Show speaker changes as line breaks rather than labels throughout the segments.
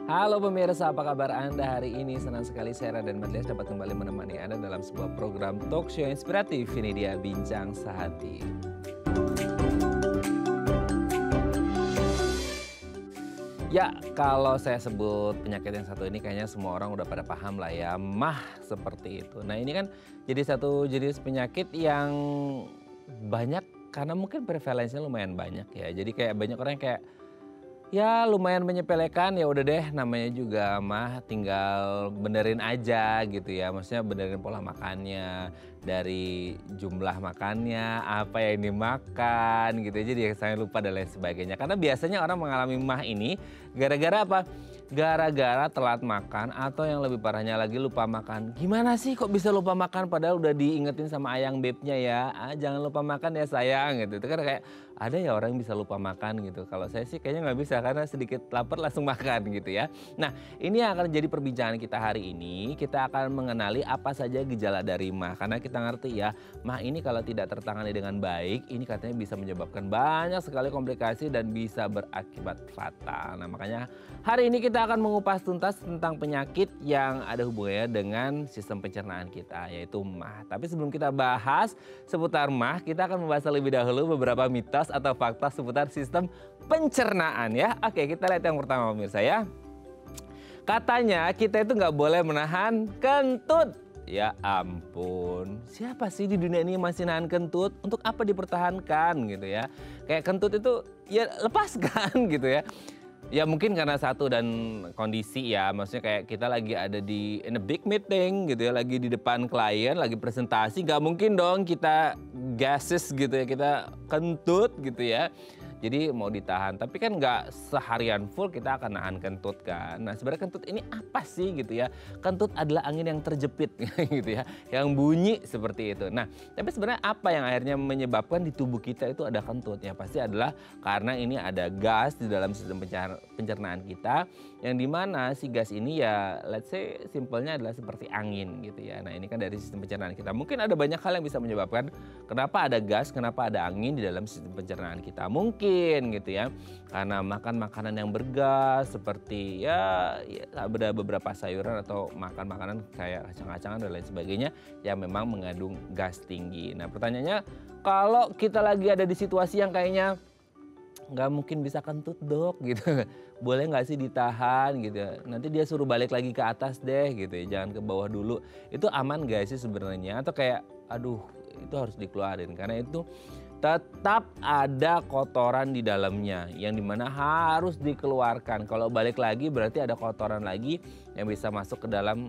Halo pemirsa, apa kabar Anda hari ini? Senang sekali saya Raden Madlias dapat kembali menemani Anda dalam sebuah program talk show inspiratif. Ini dia Bincang Sehati. Ya, kalau saya sebut penyakit yang satu ini kayaknya semua orang udah pada paham lah ya, MAH seperti itu. Nah ini kan jadi satu jenis penyakit yang banyak karena mungkin prevalensinya lumayan banyak ya. Jadi kayak banyak orang yang kayak ya lumayan menyepelekan, ya udah deh namanya juga mah tinggal benerin aja gitu ya. Maksudnya benerin pola makannya, dari jumlah makannya, apa yang dimakan gitu aja dia sampai lupa dan lain sebagainya. Karena biasanya orang mengalami mah ini gara-gara apa? Gara-gara telat makan atau yang lebih parahnya lagi lupa makan. Gimana sih kok bisa lupa makan padahal udah diingetin sama ayang bebnya ya. Ah, jangan lupa makan ya sayang gitu. Itu kan kayak ada ya orang yang bisa lupa makan gitu. Kalau saya sih kayaknya nggak bisa karena sedikit lapar langsung makan gitu ya. Nah ini yang akan jadi perbincangan kita hari ini. Kita akan mengenali apa saja gejala dari MAH. Karena kita ngerti ya MAH ini kalau tidak tertangani dengan baik ini katanya bisa menyebabkan banyak sekali komplikasi dan bisa berakibat fatal. Nah makanya hari ini kita akan mengupas tuntas tentang penyakit yang ada hubungannya dengan sistem pencernaan kita yaitu MAH. Tapi sebelum kita bahas seputar MAH kita akan membahas lebih dahulu beberapa mitos atau fakta seputar sistem pencernaan ya. Oke, kita lihat yang pertama pemirsa ya. Katanya kita itu nggak boleh menahan kentut. Ya ampun, siapa sih di dunia ini masih nahan kentut? Untuk apa dipertahankan gitu ya? Kayak kentut itu ya lepaskan gitu ya. Ya mungkin karena satu dan kondisi ya, maksudnya kayak kita lagi ada di in a big meeting gitu ya, lagi di depan klien, lagi presentasi, nggak mungkin dong kita gases gitu ya, kita kentut gitu ya. Jadi mau ditahan, tapi kan nggak seharian full kita akan nahan kentut kan. Nah sebenarnya kentut ini apa sih gitu ya? Kentut adalah angin yang terjepit gitu ya, yang bunyi seperti itu. Nah tapi sebenarnya apa yang akhirnya menyebabkan di tubuh kita itu ada kentut? Ya pasti adalah karena ini ada gas di dalam sistem pencernaan kita, yang dimana si gas ini ya let's say simpelnya adalah seperti angin gitu ya. Nah ini kan dari sistem pencernaan kita. Mungkin ada banyak hal yang bisa menyebabkan kenapa ada gas, kenapa ada angin di dalam sistem pencernaan kita. Mungkin gitu ya karena makan makanan yang bergas seperti ya ada beberapa sayuran atau makan makanan kayak kacang-kacangan dan lain sebagainya yang memang mengandung gas tinggi. Nah pertanyaannya kalau kita lagi ada di situasi yang kayaknya nggak mungkin bisa kentut dok gitu, boleh nggak sih ditahan gitu, nanti dia suruh balik lagi ke atas deh gitu ya, jangan ke bawah dulu, itu aman gak sih sebenarnya? Atau kayak aduh itu harus dikeluarin karena itu tetap ada kotoran di dalamnya yang dimana harus dikeluarkan. Kalau balik lagi berarti ada kotoran lagi yang bisa masuk ke dalam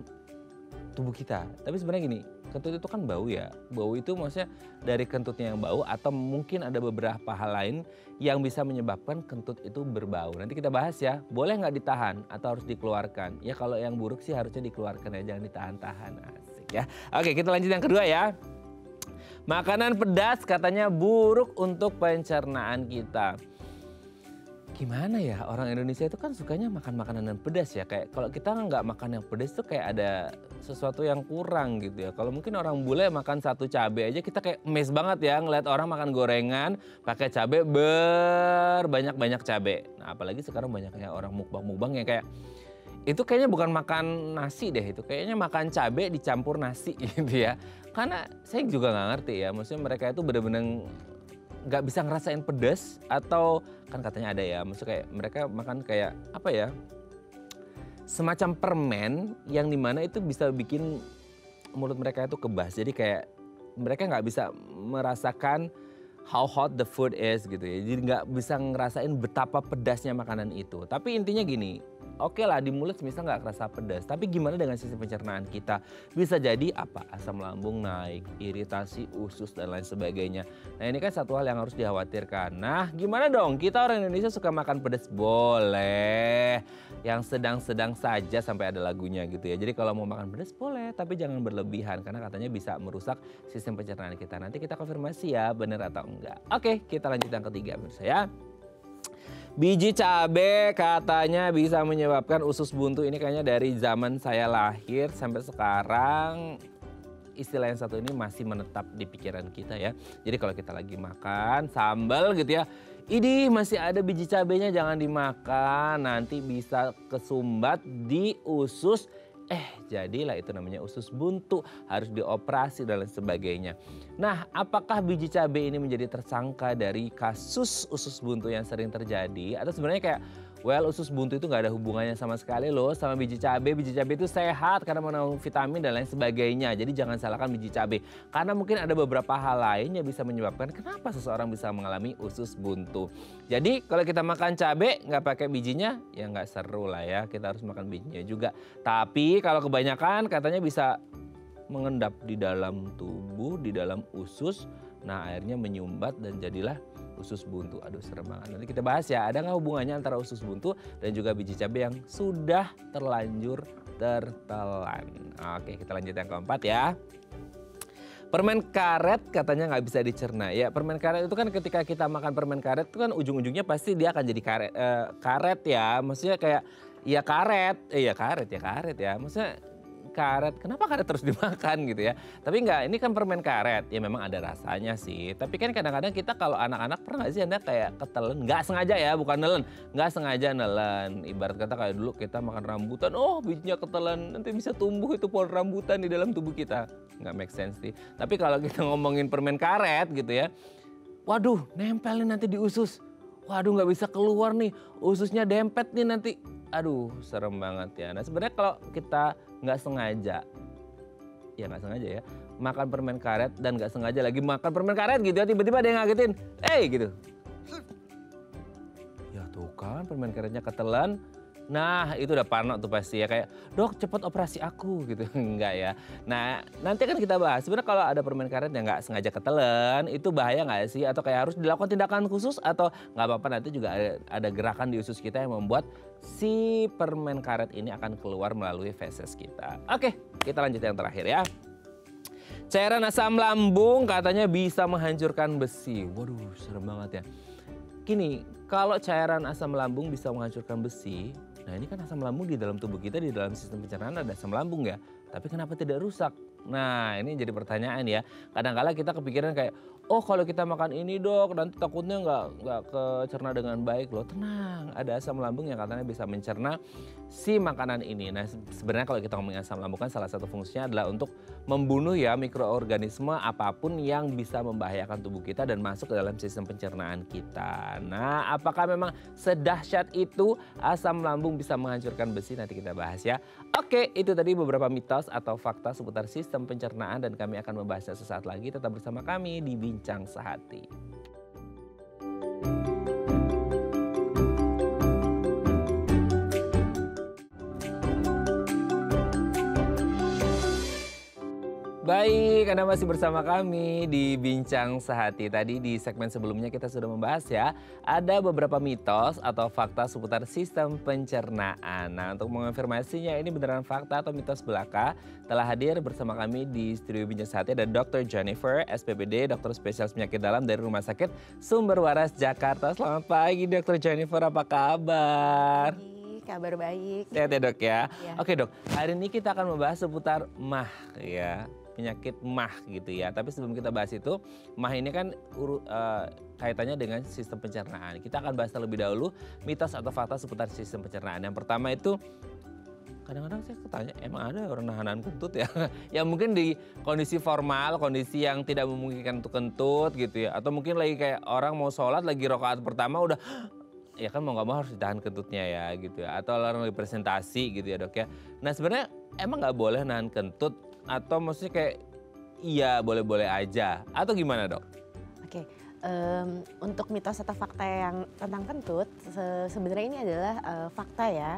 tubuh kita. Tapi sebenarnya gini, kentut itu kan bau ya. Bau itu maksudnya dari kentutnya yang bau atau mungkin ada beberapa hal lain yang bisa menyebabkan kentut itu berbau. Nanti kita bahas ya, boleh nggak ditahan atau harus dikeluarkan. Ya kalau yang buruk sih harusnya dikeluarkan ya, jangan ditahan-tahan. Asik ya. Oke kita lanjut yang kedua ya. Makanan pedas katanya buruk untuk pencernaan kita. Gimana ya, orang Indonesia itu kan sukanya makan makanan yang pedas ya. Kayak kalau kita nggak makan yang pedas tuh kayak ada sesuatu yang kurang gitu ya. Kalau mungkin orang bule makan satu cabai aja kita kayak mes banget ya ngeliat orang makan gorengan pakai cabai berbanyak-banyak cabai. Nah apalagi sekarang banyaknya orang mukbang-mukbang yang kayak itu kayaknya bukan makan nasi deh, itu kayaknya makan cabai dicampur nasi gitu ya. Karena saya juga nggak ngerti ya, maksudnya mereka itu benar-benar nggak bisa ngerasain pedas atau kan katanya ada ya, maksudnya kayak mereka makan kayak apa ya, semacam permen yang dimana itu bisa bikin mulut mereka itu kebas. Jadi kayak mereka nggak bisa merasakan how hot the food is gitu ya. Jadi nggak bisa ngerasain betapa pedasnya makanan itu. Tapi intinya gini, oke lah di mulut misal nggak kerasa pedas, tapi gimana dengan sistem pencernaan kita? Bisa jadi apa? Asam lambung naik, iritasi usus dan lain sebagainya. Nah ini kan satu hal yang harus dikhawatirkan. Nah gimana dong? Kita orang Indonesia suka makan pedas? Boleh. Yang sedang-sedang saja sampai ada lagunya gitu ya. Jadi kalau mau makan pedas boleh, tapi jangan berlebihan. Karena katanya bisa merusak sistem pencernaan kita. Nanti kita konfirmasi ya benar atau enggak. Oke kita lanjut yang ketiga menurut saya. Biji cabai katanya bisa menyebabkan usus buntu. Ini kayaknya dari zaman saya lahir sampai sekarang istilah yang satu ini masih menetap di pikiran kita ya. Jadi kalau kita lagi makan sambal gitu ya, idih masih ada biji cabenya jangan dimakan, nanti bisa kesumbat di usus. Jadilah itu namanya usus buntu, harus dioperasi dan lain sebagainya. Nah, apakah biji cabai ini menjadi tersangka dari kasus usus buntu yang sering terjadi? Atau sebenarnya kayak, well, usus buntu itu nggak ada hubungannya sama sekali loh sama biji cabai. Biji cabai itu sehat karena mengandung vitamin dan lain sebagainya. Jadi jangan salahkan biji cabai. Karena mungkin ada beberapa hal lain yang bisa menyebabkan kenapa seseorang bisa mengalami usus buntu. Jadi kalau kita makan cabai nggak pakai bijinya, ya nggak seru lah ya. Kita harus makan bijinya juga. Tapi kalau kebanyakan katanya bisa mengendap di dalam tubuh, di dalam usus. Nah, akhirnya menyumbat dan jadilah usus buntu. Aduh, serem banget. Nanti kita bahas ya, ada nggak hubungannya antara usus buntu dan juga biji cabai yang sudah terlanjur tertelan. Oke, kita lanjut yang keempat ya. Permen karet katanya nggak bisa dicerna. Ya, permen karet itu kan ketika kita makan permen karet itu kan ujung-ujungnya pasti dia akan jadi karet ya. Maksudnya kayak ya karet ya. Maksudnya karet, kenapa karet terus dimakan gitu ya. Tapi enggak, ini kan permen karet, ya memang ada rasanya sih. Tapi kan kadang-kadang kita kalau anak-anak pernah nggak sih Anda kayak ketelen, nggak sengaja ya, bukan nelen. Nggak sengaja nelen, ibarat kata kayak dulu kita makan rambutan, oh bijinya ketelen, nanti bisa tumbuh itu pohon rambutan di dalam tubuh kita. Nggak make sense sih. Tapi kalau kita ngomongin permen karet gitu ya, waduh nempel nih nanti di usus. Waduh nggak bisa keluar nih, ususnya dempet nih nanti. Aduh serem banget ya. Nah sebenarnya kalau kita nggak sengaja ya, makan permen karet dan nggak sengaja lagi makan permen karet gitu ya, tiba-tiba ada yang ngagetin, gitu. Ya tuh kan permen karetnya ketelan. Nah itu udah parno tuh pasti ya, kayak dok cepet operasi aku gitu. Enggak ya. Nah nanti akan kita bahas sebenarnya kalau ada permen karet yang nggak sengaja ketelan itu bahaya nggak sih, atau kayak harus dilakukan tindakan khusus, atau nggak apa-apa, nanti juga ada gerakan di usus kita yang membuat si permen karet ini akan keluar melalui feses kita. Oke, kita lanjut yang terakhir ya. Cairan asam lambung katanya bisa menghancurkan besi. Waduh serem banget ya. Gini, kalau cairan asam lambung bisa menghancurkan besi, nah ini kan asam lambung di dalam tubuh kita, di dalam sistem pencernaan ada asam lambung ya. Tapi kenapa tidak rusak? Nah ini jadi pertanyaan ya. Kadang-kala kita kepikiran kayak, oh kalau kita makan ini dok, nanti takutnya nggak kecerna dengan baik loh. Tenang, ada asam lambung yang katanya bisa mencerna si makanan ini. Nah sebenarnya kalau kita ngomongin asam lambung kan salah satu fungsinya adalah untuk membunuh ya mikroorganisme apapun yang bisa membahayakan tubuh kita dan masuk ke dalam sistem pencernaan kita. Nah apakah memang sedahsyat itu asam lambung bisa menghancurkan besi? Nanti kita bahas ya. Oke, itu tadi beberapa mitos atau fakta seputar sistem pencernaan dan kami akan membahasnya sesaat lagi. Tetap bersama kami di Bincang Sehati. Baik, Anda masih bersama kami di Bincang Sehati. Tadi di segmen sebelumnya kita sudah membahas ya, ada beberapa mitos atau fakta seputar sistem pencernaan. Nah, untuk mengonfirmasinya ini beneran fakta atau mitos belaka, telah hadir bersama kami di studio Bincang Sehati ada Dr. Jennifer, SPPD, dokter spesialis penyakit dalam dari Rumah Sakit Sumber Waras Jakarta. Selamat pagi Dr. Jennifer, apa kabar?
Kabar baik.
Sehat ya dok ya?
Ya.
Oke dok, hari ini kita akan membahas seputar MAH ya. Penyakit MAH gitu ya. Tapi sebelum kita bahas itu, MAH ini kan kaitannya dengan sistem pencernaan. Kita akan bahas terlebih dahulu mitos atau fakta seputar sistem pencernaan. Yang pertama itu, kadang-kadang saya tanya, emang ada orang nahan kentut ya? Ya mungkin di kondisi formal, kondisi yang tidak memungkinkan untuk kentut gitu ya. Atau mungkin lagi kayak orang mau sholat, lagi rakaat pertama udah, ya kan mau nggak mau harus ditahan kentutnya ya gitu ya. Atau orang lagi presentasi gitu ya dok ya. Nah sebenarnya emang nggak boleh nahan kentut? Atau maksudnya kayak iya boleh-boleh aja atau gimana dok?
Oke, untuk mitos atau fakta yang tentang kentut sebenarnya ini adalah fakta ya.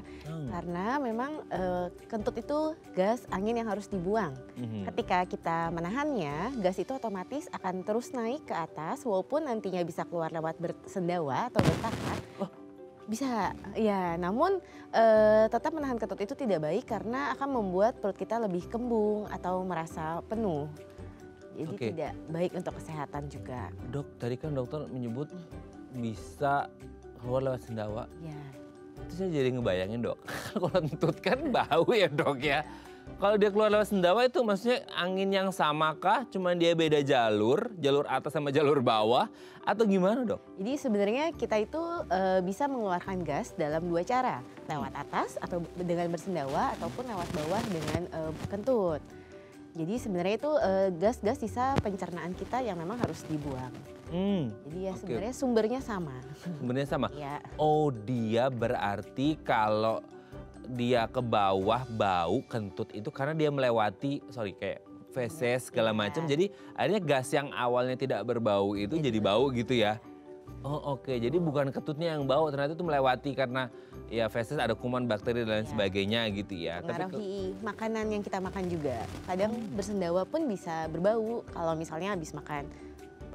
Karena memang kentut itu gas angin yang harus dibuang. Ketika kita menahannya, gas itu otomatis akan terus naik ke atas walaupun nantinya bisa keluar lewat bersendawa atau bertahan. Bisa, ya. Namun tetap menahan kentut itu tidak baik karena akan membuat perut kita lebih kembung atau merasa penuh. Jadi tidak baik untuk kesehatan juga.
Dok, tadi kan dokter menyebut bisa keluar lewat sendawa.
Ya.
Itu saya jadi ngebayangin dok, kalau kentut kan bau ya dok ya. kalau dia keluar lewat sendawa itu maksudnya angin yang samakah? Cuman dia beda jalur atas sama jalur bawah atau gimana dok?
Jadi sebenarnya kita itu bisa mengeluarkan gas dalam dua cara, lewat atas atau dengan bersendawa ataupun lewat bawah dengan kentut. Jadi sebenarnya itu gas-gas sisa pencernaan kita yang memang harus dibuang. Jadi ya sebenarnya sumbernya sama.
Sumbernya sama?
Ya.
Oh dia berarti kalau dia ke bawah bau kentut itu karena dia melewati kayak feses segala macam. Jadi akhirnya gas yang awalnya tidak berbau itu jadi bau gitu ya? Oh oke, jadi bukan kentutnya yang bau, ternyata itu melewati karena ya feses ada kuman, bakteri dan lain sebagainya gitu ya.
Mengaruhi makanan yang kita makan juga. Kadang bersendawa pun bisa berbau kalau misalnya habis makan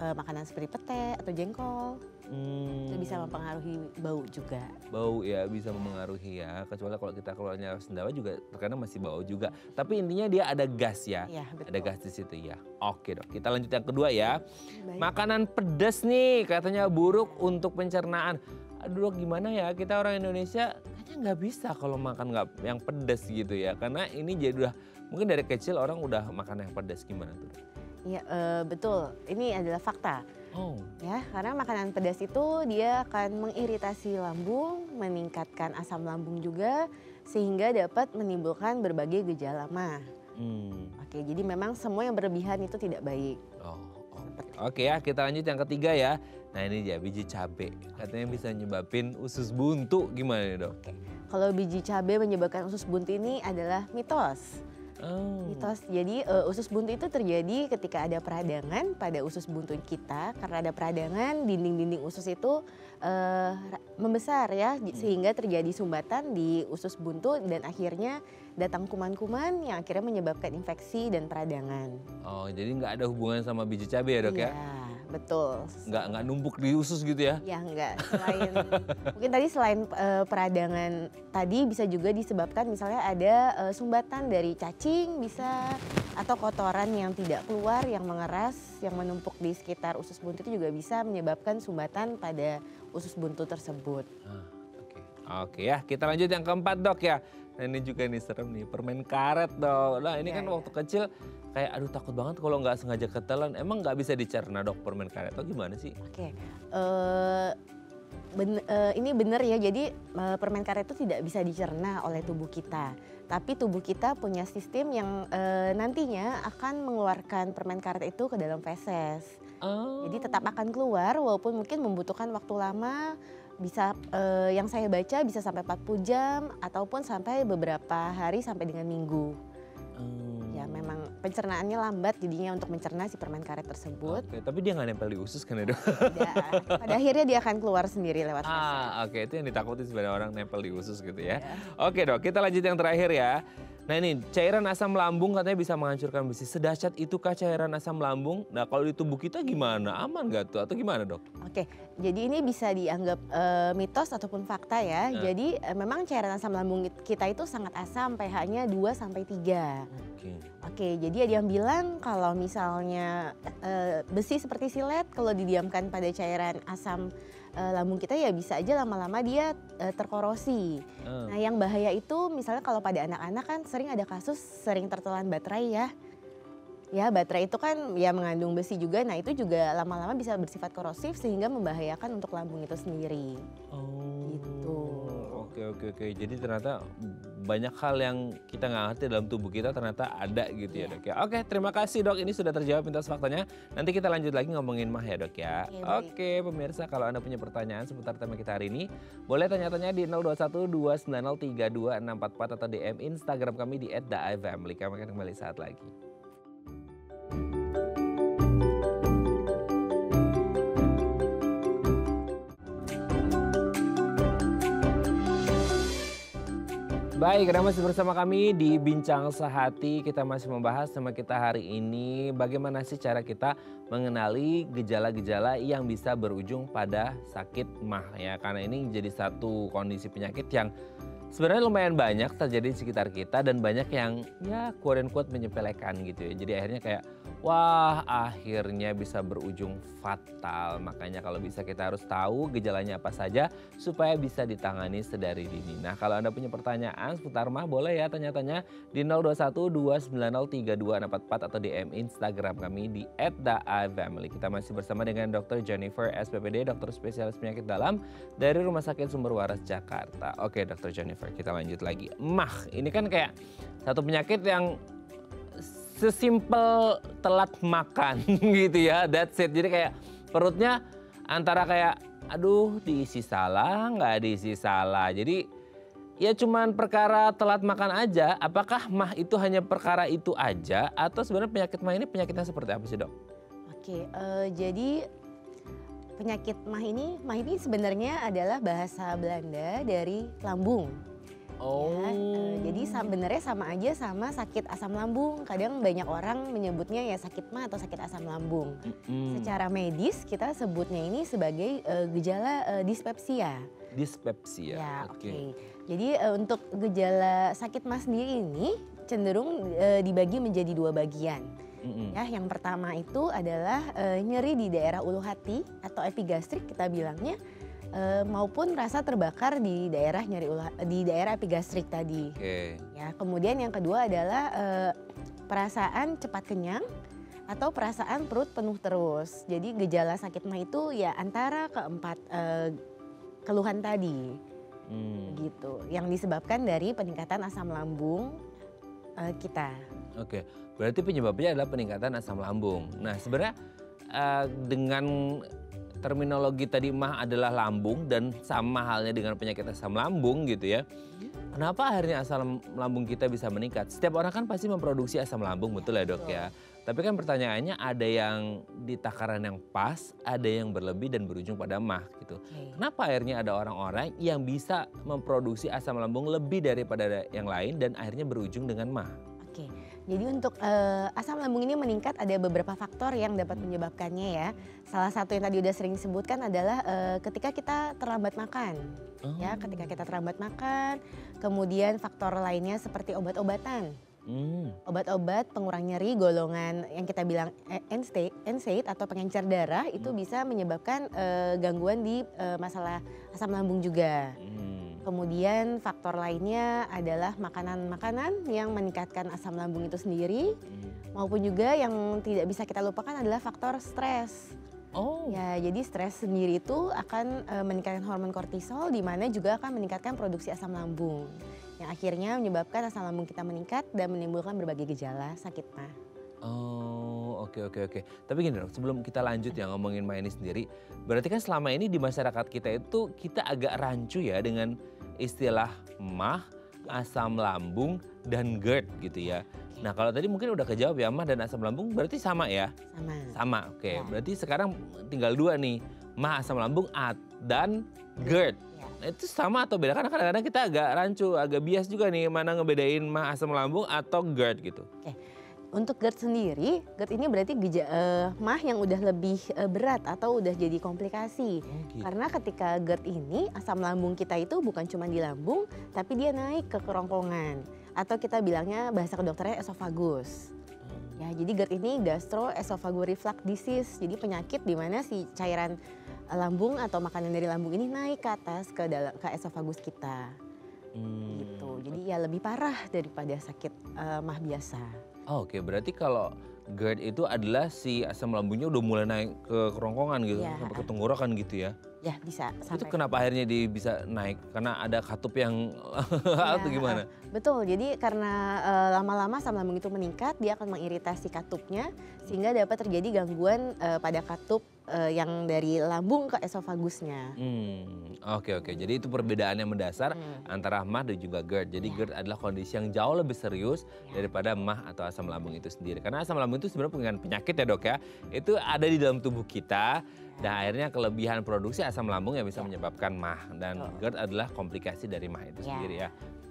makanan seperti pete atau jengkol. Itu bisa mempengaruhi bau juga.
Bau ya bisa mempengaruhi ya, kecuali kalau kita keluarnya sendawa juga terkadang masih bau juga. Tapi intinya dia ada gas ya,
Iya, betul.
ada gas di situ ya. Oke dok, kita lanjut yang kedua ya.
Baik.
Makanan pedas nih katanya buruk untuk pencernaan. Aduh dok gimana ya, kita orang Indonesia kayaknya nggak bisa kalau makan yang pedas gitu ya. Karena ini jadi udah, mungkin dari kecil orang udah makan yang pedas, gimana tuh dok?
Iya betul, ini adalah fakta.
Oh.
Ya, karena makanan pedas itu dia akan mengiritasi lambung, meningkatkan asam lambung juga, sehingga dapat menimbulkan berbagai gejala mah. Oke, jadi memang semua yang berlebihan itu tidak baik.
Oke ya, kita lanjut yang ketiga ya. Nah ini dia biji cabai, katanya bisa nyebabin usus buntu, gimana nih dok?
Kalau biji cabai menyebabkan usus buntu ini adalah mitos. Mitos. Jadi usus buntu itu terjadi ketika ada peradangan pada usus buntu kita. Karena ada peradangan, dinding-dinding usus itu membesar ya, sehingga terjadi sumbatan di usus buntu dan akhirnya datang kuman-kuman yang akhirnya menyebabkan infeksi dan peradangan.
Oh jadi nggak ada hubungan sama biji cabai ya dok ya?
Iya, betul.
Nggak numpuk di usus gitu ya?
Ya enggak, mungkin tadi selain peradangan tadi bisa juga disebabkan misalnya ada sumbatan dari cacing bisa, atau kotoran yang tidak keluar yang mengeras yang menumpuk di sekitar usus buntu itu juga bisa menyebabkan sumbatan pada usus buntu tersebut.
Oke ya, kita lanjut yang keempat dok ya. Nah ini juga nih serem nih, permen karet dok. Nah ini kan waktu kecil kayak aduh takut banget kalau nggak sengaja ketelan. Emang nggak bisa dicerna dok permen karet atau gimana sih?
Oke, ini benar ya, jadi permen karet itu tidak bisa dicerna oleh tubuh kita. Tapi tubuh kita punya sistem yang nantinya akan mengeluarkan permen karet itu ke dalam feses. Jadi tetap akan keluar walaupun mungkin membutuhkan waktu lama. Bisa yang saya baca bisa sampai 40 jam ataupun sampai beberapa hari sampai dengan minggu. Ya memang pencernaannya lambat jadinya untuk mencerna si permen karet tersebut.
Oke, tapi dia nggak nempel di usus kan ya dok?
Tidak. Pada akhirnya dia akan keluar sendiri lewat feses.
Oke, itu yang ditakuti sebenarnya orang nempel di usus gitu ya. Oke dok, kita lanjut yang terakhir ya. Nah ini cairan asam lambung katanya bisa menghancurkan besi. Sedahsyat itukah cairan asam lambung? Nah kalau di tubuh kita gimana? Aman gak tuh atau gimana dok?
Oke, jadi ini bisa dianggap mitos ataupun fakta ya. Jadi memang cairan asam lambung kita itu sangat asam, pH-nya 2-3. Oke, jadi ada yang bilang kalau misalnya besi seperti silet kalau didiamkan pada cairan asam lambung kita ya bisa aja lama-lama dia terkorosi. Nah yang bahaya itu misalnya kalau pada anak-anak kan sering ada kasus sering tertelan baterai ya. Ya baterai itu kan ya mengandung besi juga, nah itu juga lama-lama bisa bersifat korosif sehingga membahayakan untuk lambung itu sendiri. Gitu.
Oke. Jadi ternyata banyak hal yang kita nggak ngerti dalam tubuh kita ternyata ada gitu ya dok ya. Oke, terima kasih dok, ini sudah terjawab mitos faktanya. Nanti kita lanjut lagi ngomongin mah ya dok ya. Oke, pemirsa kalau Anda punya pertanyaan seputar tema kita hari ini, boleh tanya-tanya di 0212903244 atau DM Instagram kami di @daifamily. Kami akan kembali saat lagi. Baik, Anda masih bersama kami di Bincang Sehati. Kita masih membahas tema kita hari ini bagaimana sih cara kita mengenali gejala-gejala yang bisa berujung pada sakit MAH ya. Karena ini jadi satu kondisi penyakit yang sebenarnya lumayan banyak terjadi di sekitar kita dan banyak yang ya quote and quote menyepelekan gitu ya. Jadi akhirnya kayak wah akhirnya bisa berujung fatal. Makanya kalau bisa kita harus tahu gejalanya apa saja supaya bisa ditangani sedari dini. Nah kalau Anda punya pertanyaan seputar mah boleh ya tanya-tanya di 0212903244 atau DM Instagram kami di @daifamily. Kita masih bersama dengan Dr. Jennifer SPPD, dokter spesialis penyakit dalam dari Rumah Sakit Sumber Waras Jakarta. Oke Dr. Jennifer, kita lanjut lagi. Mah, ini kan kayak satu penyakit yang sesimpel telat makan gitu ya, that's it. Jadi kayak perutnya antara kayak aduh diisi salah, nggak diisi salah. Jadi ya cuman perkara telat makan aja. Apakah mah itu hanya perkara itu aja atau sebenarnya penyakit mah ini penyakitnya seperti apa sih dok?
Oke, jadi penyakit mah ini sebenarnya adalah bahasa Belanda dari lambung.
Oh.
Ya, jadi sebenarnya sama aja sama sakit asam lambung. Kadang banyak orang menyebutnya ya sakit mah atau sakit asam lambung. Secara medis kita sebutnya ini sebagai gejala dispepsia.
Dispepsia.
Ya,
oke.
oke. Jadi untuk gejala sakit mah sendiri ini cenderung dibagi menjadi dua bagian. Ya, yang pertama itu adalah nyeri di daerah ulu hati atau epigastrik kita bilangnya. Maupun rasa terbakar di daerah di daerah epigastrik tadi.
Oke.
Ya, kemudian yang kedua adalah perasaan cepat kenyang atau perasaan perut penuh terus. Jadi gejala sakit mah itu ya antara keempat keluhan tadi. Gitu. Yang disebabkan dari peningkatan asam lambung kita.
Oke. Berarti penyebabnya adalah peningkatan asam lambung. Nah, sebenarnya dengan terminologi tadi mah adalah lambung dan sama halnya dengan penyakit asam lambung gitu ya. Kenapa akhirnya asam lambung kita bisa meningkat? Setiap orang kan pasti memproduksi asam lambung, betul ya dok ya. Tapi kan pertanyaannya ada yang di takaran yang pas, ada yang berlebih dan berujung pada mah gitu. Kenapa akhirnya ada orang-orang yang bisa memproduksi asam lambung lebih daripada yang lain dan akhirnya berujung dengan mah?
Oke, jadi untuk asam lambung ini meningkat ada beberapa faktor yang dapat menyebabkannya ya. Salah satu yang tadi udah sering disebutkan adalah ketika kita terlambat makan. Ya, ketika kita terlambat makan, kemudian faktor lainnya seperti obat-obatan. Obat-obat pengurang nyeri golongan yang kita bilang NSAID atau pengencer darah itu bisa menyebabkan gangguan di masalah asam lambung juga. Kemudian faktor lainnya adalah makanan-makanan yang meningkatkan asam lambung itu sendiri. Maupun juga yang tidak bisa kita lupakan adalah faktor stres. Ya, jadi stres sendiri itu akan meningkatkan hormon kortisol di mana juga akan meningkatkan produksi asam lambung. Yang akhirnya menyebabkan asam lambung kita meningkat dan menimbulkan berbagai gejala sakit mah.
Oh, oke. Tapi gini dok, sebelum kita lanjut ya ngomongin mah ini sendiri, berarti kan selama ini di masyarakat kita itu kita agak rancu ya dengan istilah mah, asam lambung, dan GERD gitu ya. Nah kalau tadi mungkin udah kejawab ya mah dan asam lambung berarti sama ya? Sama, oke.
Ya.
Berarti sekarang tinggal dua nih, mah, asam lambung, dan GERD.
Ya.
Nah, itu sama atau beda? Karena kadang-kadang kita agak rancu, agak bias juga nih mana ngebedain mah, asam lambung atau GERD gitu.
Oke. Untuk GERD sendiri, GERD ini berarti mah yang udah lebih berat atau udah jadi komplikasi.
Gitu.
Karena ketika GERD ini asam lambung kita itu bukan cuma di lambung, tapi dia naik ke kerongkongan. Atau kita bilangnya bahasa kedokterannya esofagus. Ya, jadi GERD ini gastroesophageal disease. Jadi penyakit di mana si cairan lambung atau makanan dari lambung ini naik ke atas ke esofagus kita. Gitu. Jadi ya lebih parah daripada sakit mah biasa.
Oke, berarti kalau GERD itu adalah si asam lambungnya udah mulai naik ke kerongkongan gitu, sampai ke tenggorokan gitu ya?
Ya bisa.
Itu kenapa akhirnya dia bisa naik? Karena ada katup yang atau gimana?
Betul, jadi karena lama-lama asam lambung itu meningkat, dia akan mengiritasi katupnya sehingga dapat terjadi gangguan pada katup yang dari lambung ke esofagusnya.
Oke. Jadi itu perbedaan yang mendasar antara mah dan juga GERD. Jadi GERD adalah kondisi yang jauh lebih serius daripada mah atau asam lambung itu sendiri. Karena asam lambung itu sebenarnya bukan penyakit ya dok ya. Itu ada di dalam tubuh kita. Dan akhirnya kelebihan produksi asam lambung yang bisa menyebabkan mah. Dan GERD adalah komplikasi dari mah itu sendiri ya.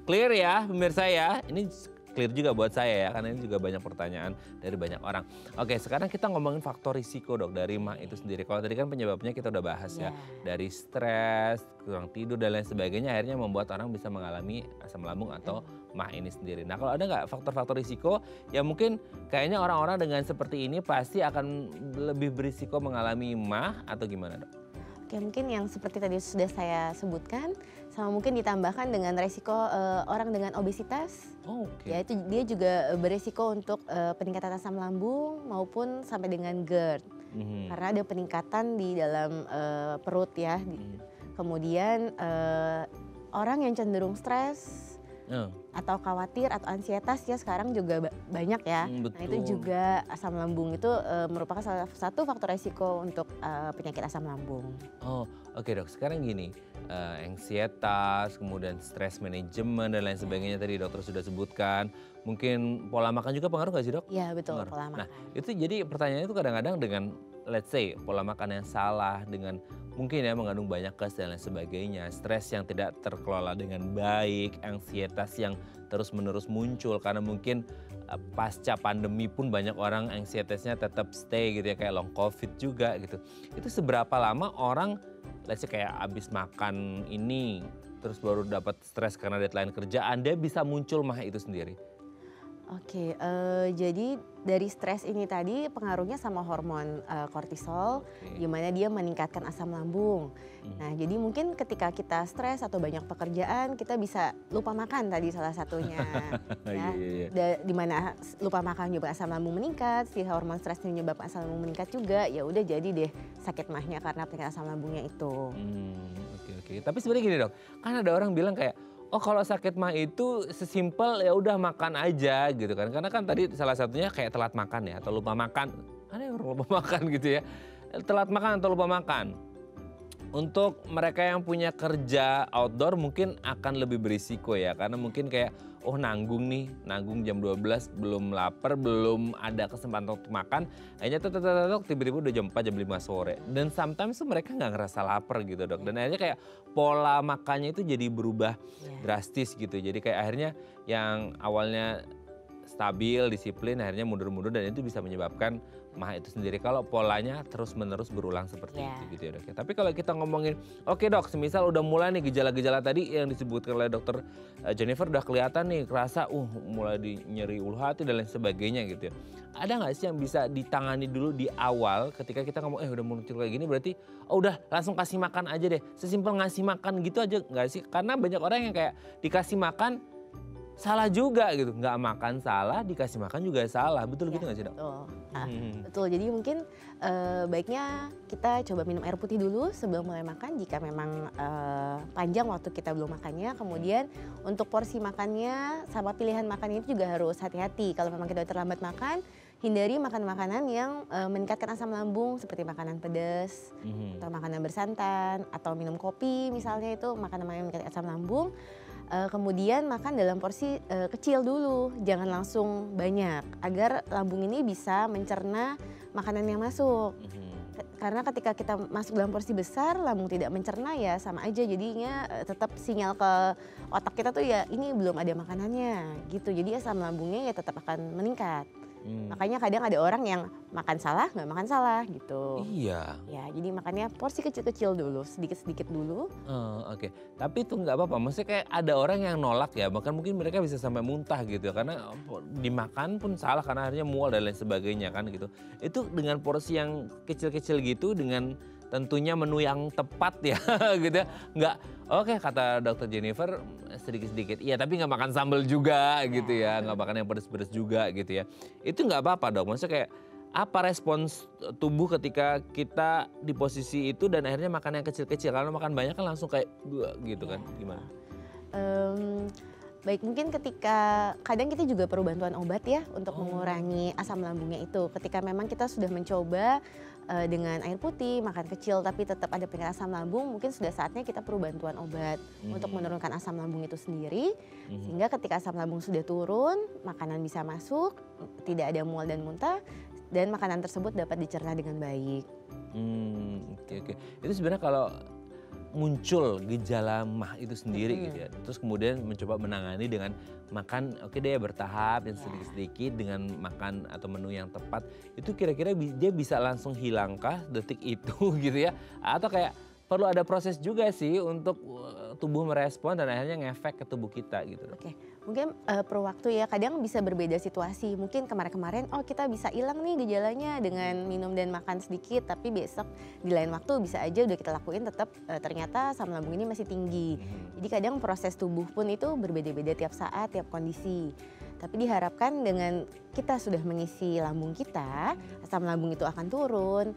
Clear ya pemirsa ya. Ini clear juga buat saya ya, karena ini juga banyak pertanyaan dari banyak orang. Oke, sekarang kita ngomongin faktor risiko dok dari MAH itu sendiri. Kalau tadi kan penyebabnya kita udah bahas ya, dari stres, kurang tidur dan lain sebagainya akhirnya membuat orang bisa mengalami asam lambung atau MAH ini sendiri. Nah kalau ada nggak faktor-faktor risiko yang mungkin kayaknya orang-orang dengan seperti ini pasti akan lebih berisiko mengalami MAH atau gimana dok?
Oke, mungkin yang seperti tadi sudah saya sebutkan, sama mungkin ditambahkan dengan resiko orang dengan obesitas. Ya itu dia juga beresiko untuk peningkatan asam lambung maupun sampai dengan GERD. Karena ada peningkatan di dalam perut ya. Kemudian orang yang cenderung stres atau khawatir atau ansietas ya sekarang juga banyak ya. Nah itu juga asam lambung itu merupakan salah satu faktor resiko untuk penyakit asam lambung.
Oh oke dok, sekarang gini, ansietas, kemudian stres manajemen dan lain sebagainya tadi dokter sudah sebutkan. Mungkin pola makan juga pengaruh nggak sih dok?
Iya betul,
Pengaruh.
pola makan.
Nah itu jadi pertanyaannya itu kadang-kadang dengan let's say pola makan yang salah, dengan mungkin ya mengandung banyak gas dan lain sebagainya, stres yang tidak terkelola dengan baik, ansietas yang terus-menerus muncul karena mungkin pasca pandemi pun banyak orang ansietasnya tetap stay gitu ya, kayak long covid juga gitu. Itu seberapa lama orang let's say kayak abis makan ini terus baru dapat stres karena deadline kerjaan, dia bisa muncul MAH itu sendiri?
Oke, jadi dari stres ini tadi pengaruhnya sama hormon kortisol, di mana dia meningkatkan asam lambung. Nah, jadi mungkin ketika kita stres atau banyak pekerjaan, kita bisa lupa makan tadi salah satunya. Ya, di mana lupa makan juga asam lambung meningkat, si hormon stres menyebabkan asam lambung meningkat juga, ya udah jadi deh sakit MAH-nya karena peningkatan asam lambungnya itu.
Oke. Tapi sebenarnya gini dok, kan ada orang bilang kayak, oh kalau sakit MAH itu sesimpel ya udah makan aja gitu kan. Karena kan tadi salah satunya kayak telat makan ya atau lupa makan. Ada yang lupa makan gitu ya. Telat makan atau lupa makan. Untuk mereka yang punya kerja outdoor mungkin akan lebih berisiko ya. Karena mungkin kayak oh nanggung jam 12 belum lapar, belum ada kesempatan untuk makan. Akhirnya tiba-tiba udah jam 4, jam 5 sore. Dan sometimes tuh mereka nggak ngerasa lapar gitu dok. Dan akhirnya kayak pola makannya itu jadi berubah drastis gitu. Jadi kayak akhirnya yang awalnya stabil, disiplin, akhirnya mundur-mundur dan itu bisa menyebabkan MAH itu sendiri kalau polanya terus-menerus berulang seperti itu gitu ya dok. Tapi kalau kita ngomongin, oke dok, semisal udah mulai nih gejala-gejala tadi yang disebutkan oleh dokter Jennifer udah kelihatan nih, kerasa mulai nyeri ulu hati dan lain sebagainya gitu ya. Ada nggak sih yang bisa ditangani dulu di awal ketika kita ngomong udah muncul kayak gini berarti udah langsung kasih makan aja deh. Sesimpel ngasih makan gitu aja nggak sih? Karena banyak orang yang kayak dikasih makan salah juga gitu, nggak makan salah, dikasih makan juga salah, betul gitu nggak sih dok?
Betul, betul. Jadi mungkin baiknya kita coba minum air putih dulu sebelum mulai makan jika memang panjang waktu kita belum makannya. Kemudian untuk porsi makannya sama pilihan makannya itu juga harus hati-hati. Kalau memang kita terlambat makan, hindari makan makanan yang meningkatkan asam lambung seperti makanan pedas atau makanan bersantan atau minum kopi misalnya, itu makanan yang meningkatkan asam lambung. Kemudian makan dalam porsi kecil dulu, jangan langsung banyak agar lambung ini bisa mencerna makanan yang masuk. Karena ketika kita masuk dalam porsi besar, lambung tidak mencerna ya sama aja, jadinya tetap sinyal ke otak kita tuh ya ini belum ada makanannya gitu. Jadi asam lambungnya ya tetap akan meningkat. Makanya kadang ada orang yang makan salah, nggak makan salah gitu.
Iya.
Ya, jadi makannya porsi kecil-kecil dulu, sedikit-sedikit dulu.
Oke. Tapi itu nggak apa-apa, maksudnya kayak ada orang yang nolak ya, bahkan mungkin mereka bisa sampai muntah gitu karena dimakan pun salah karena akhirnya mual dan lain sebagainya kan gitu. Itu dengan porsi yang kecil-kecil gitu, dengan tentunya menu yang tepat ya gitu ya. Nggak, oke kata dokter Jennifer sedikit-sedikit. Iya tapi nggak makan sambal juga gitu ya. Nggak makan yang pedes-pedes juga gitu ya. Itu nggak apa-apa dok. Maksudnya kayak apa respons tubuh ketika kita di posisi itu dan akhirnya makan yang kecil-kecil. Karena makan banyak kan langsung kayak gitu kan. Gimana?
Baik, mungkin ketika kadang kita juga perlu bantuan obat ya untuk mengurangi asam lambungnya itu. Ketika memang kita sudah mencoba dengan air putih, makan kecil tapi tetap ada peningkatan asam lambung, mungkin sudah saatnya kita perlu bantuan obat untuk menurunkan asam lambung itu sendiri. Sehingga ketika asam lambung sudah turun, makanan bisa masuk, tidak ada mual dan muntah, dan makanan tersebut dapat dicerna dengan baik.
Oke. Itu sebenarnya kalau muncul gejala MAH itu sendiri gitu ya. Terus kemudian mencoba menangani dengan makan oke deh bertahap dan sedikit-sedikit dengan makan atau menu yang tepat. Itu kira-kira dia bisa langsung hilangkah detik itu gitu ya? Atau kayak perlu ada proses juga sih untuk tubuh merespon dan akhirnya ngefek ke tubuh kita gitu.
Oke, mungkin perlu waktu ya, kadang bisa berbeda situasi. Mungkin kemarin-kemarin kita bisa hilang nih gejalanya dengan minum dan makan sedikit, tapi besok di lain waktu bisa aja udah kita lakuin tetap ternyata asam lambung ini masih tinggi. Jadi kadang proses tubuh pun itu berbeda-beda tiap saat, tiap kondisi. Tapi diharapkan dengan kita sudah mengisi lambung kita, asam lambung itu akan turun,